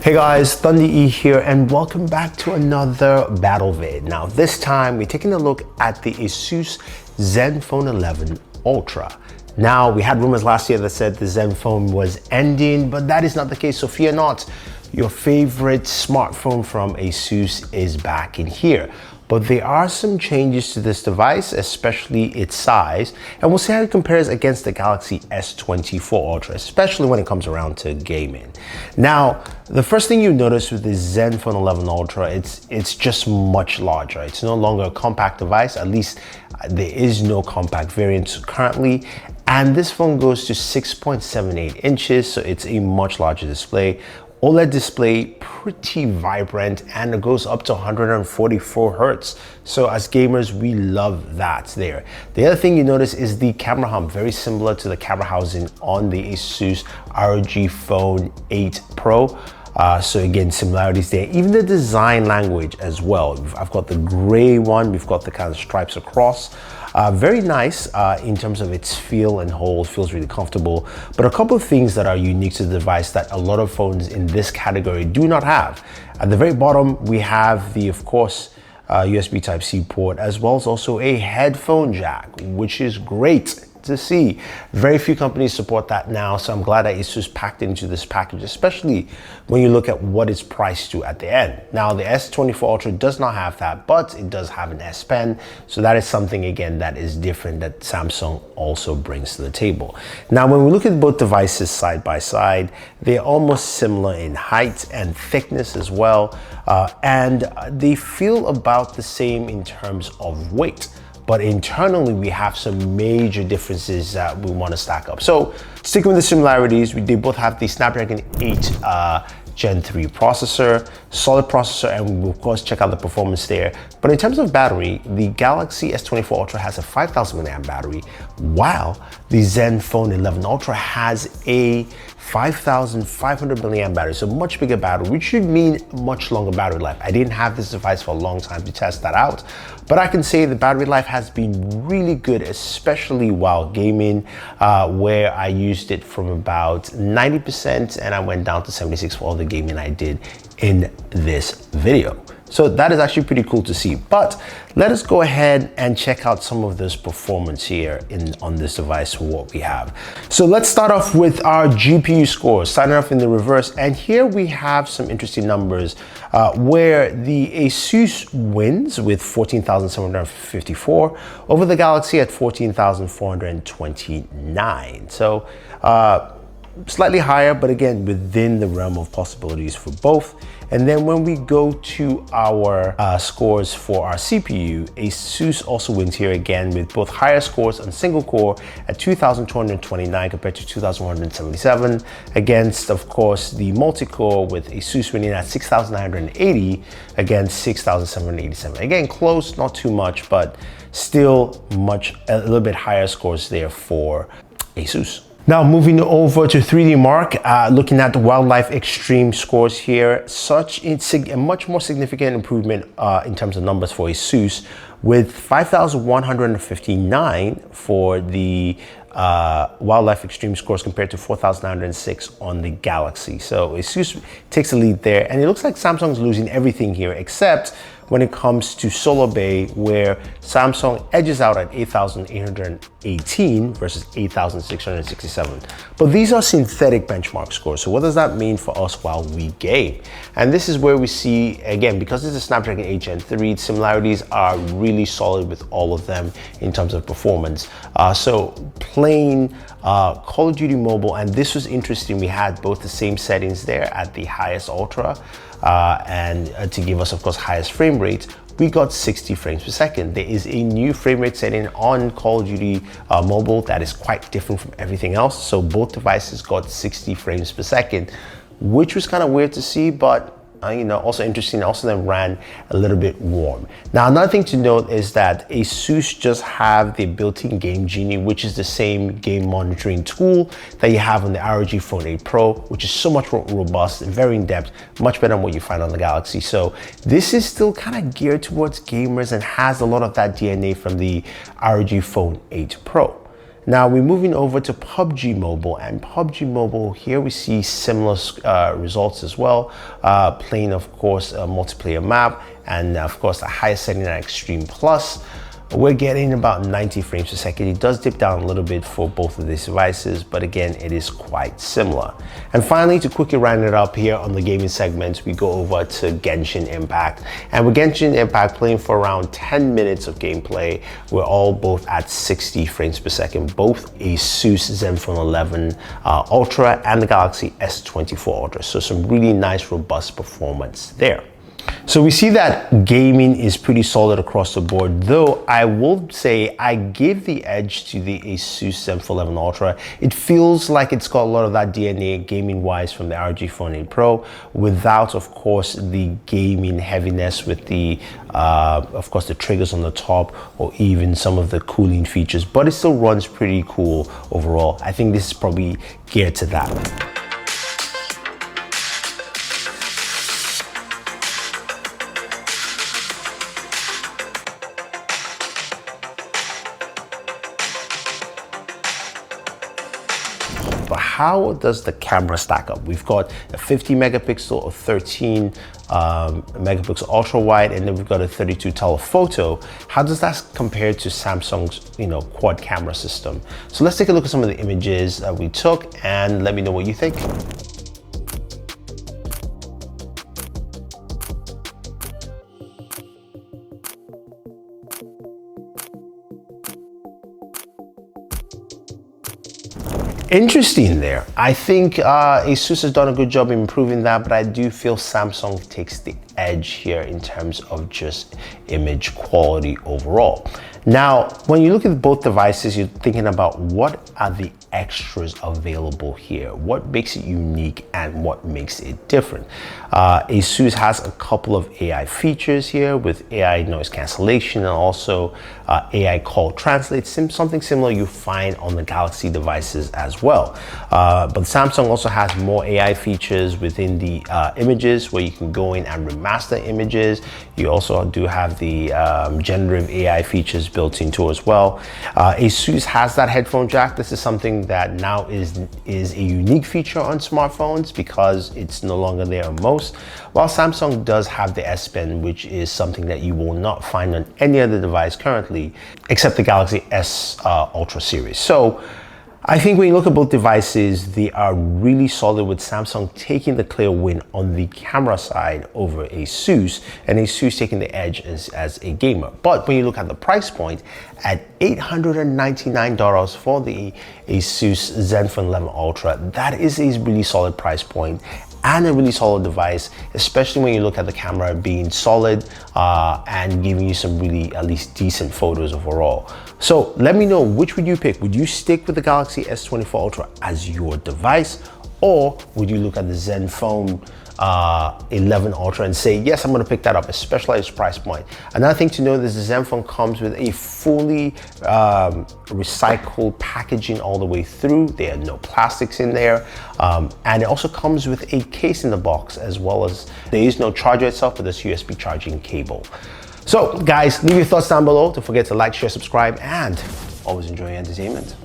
Hey guys, Thunder E here and welcome back to another battle vid. Now this time we're taking a look at the Asus Zenfone 11 Ultra. Now we had rumors last year that said the Zenfone was ending, but that is not the case, so fear not. Your favorite smartphone from Asus is back in here. But there are some changes to this device, especially its size, and we'll see how it compares against the Galaxy S24 Ultra, especially when it comes around to gaming. Now, the first thing you notice with the Zenfone 11 Ultra, it's just much larger. It's no longer a compact device, at least there is no compact variant currently. And this phone goes to 6.78 inches, so it's a much larger display. OLED display, pretty vibrant, and it goes up to 144 Hertz. So as gamers, we love that there. The other thing you notice is the camera hump, very similar to the camera housing on the Asus ROG Phone 8 Pro. So again, similarities there. Even the design language as well. I've got the gray one, we've got the kind of stripes across. Very nice in terms of its feel and hold, feels really comfortable. But a couple of things that are unique to the device that a lot of phones in this category do not have. At the very bottom, we have the, of course, USB Type-C port, as well as also a headphone jack, which is great to see. Very few companies support that now, so I'm glad that it's just packed into this package, especially when you look at what it's priced to at the end. Now, the S24 Ultra does not have that, but it does have an S Pen, so that is something, again, that is different that Samsung also brings to the table. Now, when we look at both devices side by side, they're almost similar in height and thickness as well, and they feel about the same in terms of weight. But internally, we have some major differences that we want to stack up. So sticking with the similarities, they both have the Snapdragon 8 Gen 3 processor, solid processor, and we will of course check out the performance there. But in terms of battery, the Galaxy S24 Ultra has a 5,000 mAh battery, while the Zenfone 11 Ultra has a 5,500 mAh battery, so much bigger battery, which should mean much longer battery life. I didn't have this device for a long time to test that out, but I can say the battery life has been really good, especially while gaming, where I used it from about 90% and I went down to 76 for all the gaming I did in this video. So that is actually pretty cool to see. But let us go ahead and check out some of this performance here on this device for what we have. So let's start off with our GPU scores, starting off in the reverse. And here we have some interesting numbers where the Asus wins with 14,754 over the Galaxy at 14,429. So slightly higher, but again, within the realm of possibilities for both. And then when we go to our scores for our CPU, Asus also wins here again with both higher scores on single core at 2,229 compared to 2,177 against, of course, the multi-core with Asus winning at 6,980 against 6,787. Again, close, not too much, but still a little bit higher scores there for Asus. Now moving over to 3D Mark, looking at the Wildlife Extreme scores here, a much more significant improvement in terms of numbers for Asus with 5,159 for the Wildlife Extreme scores compared to 4,906 on the Galaxy. So Asus takes the lead there, and it looks like Samsung's losing everything here except when it comes to Solar Bay, where Samsung edges out at 8,818 versus 8,667. But these are synthetic benchmark scores. So what does that mean for us while we game? And this is where we see, again, because it's a Snapdragon 8 Gen 3, similarities are really solid with all of them in terms of performance. So playing Call of Duty Mobile, and this was interesting, we had both the same settings there at the highest Ultra, and to give us, of course, highest frame rate, we got 60 frames per second. There is a new frame rate setting on Call of Duty Mobile that is quite different from everything else. So both devices got 60 frames per second, which was kind of weird to see, but also interesting, also then ran a little bit warm. Now, another thing to note is that Asus just have the built-in Game Genie, which is the same game monitoring tool that you have on the ROG Phone 8 Pro, which is so much more robust and very in-depth, much better than what you find on the Galaxy. So this is still kind of geared towards gamers and has a lot of that DNA from the ROG Phone 8 Pro. Now we're moving over to PUBG Mobile, and PUBG Mobile, here we see similar results as well. Playing, of course, a multiplayer map, and of course the highest setting at Extreme Plus. We're getting about 90 frames per second. It does dip down a little bit for both of these devices, but again, it is quite similar. And finally, to quickly round it up here on the gaming segment, we go over to Genshin Impact. And with Genshin Impact playing for around 10 minutes of gameplay, we're all both at 60 frames per second, both Asus Zenfone 11 Ultra and the Galaxy S24 Ultra. So some really nice, robust performance there. So we see that gaming is pretty solid across the board, though I will say I give the edge to the Asus Zenfone 11 Ultra. It feels like it's got a lot of that DNA gaming-wise from the ROG Phone 8 Pro, without, of course, the gaming heaviness with the, of course, the triggers on the top or even some of the cooling features, but it still runs pretty cool overall. I think this is probably geared to that. But how does the camera stack up? We've got a 50 megapixel or 13 megapixel ultra wide, and then we've got a 32 telephoto. How does that compare to Samsung's, quad camera system? So let's take a look at some of the images that we took and let me know what you think. Interesting there. I think Asus has done a good job in improving that, but I do feel Samsung takes the edge here in terms of just image quality overall. Now, when you look at both devices, you're thinking about what are the extras available here? What makes it unique and what makes it different? Asus has a couple of AI features here with AI noise cancellation and also AI call translate, something similar you find on the Galaxy devices as well. But Samsung also has more AI features within the images where you can go in and remaster images. You also do have the generative AI features built into as well. Asus has that headphone jack. This is something that now is a unique feature on smartphones because it's no longer there on most, while Samsung does have the S Pen, which is something that you will not find on any other device currently except the Galaxy S Ultra series. So I think when you look at both devices, they are really solid, with Samsung taking the clear win on the camera side over Asus, and Asus taking the edge as a gamer. But when you look at the price point, at $899 for the Asus Zenfone 11 Ultra, that is a really solid price point and a really solid device, especially when you look at the camera being solid and giving you some really at least decent photos overall. So let me know, which would you pick? Would you stick with the Galaxy S24 Ultra as your device, or would you look at the Zenfone 11 Ultra and say, yes, I'm going to pick that up, especially at its price point? Another thing to know is the Zenfone comes with a fully recycled packaging all the way through. There are no plastics in there, and it also comes with a case in the box, as well as there is no charger itself, but there's USB charging cable. So guys, leave your thoughts down below. Don't forget to like, share, subscribe, and always enjoy your entertainment.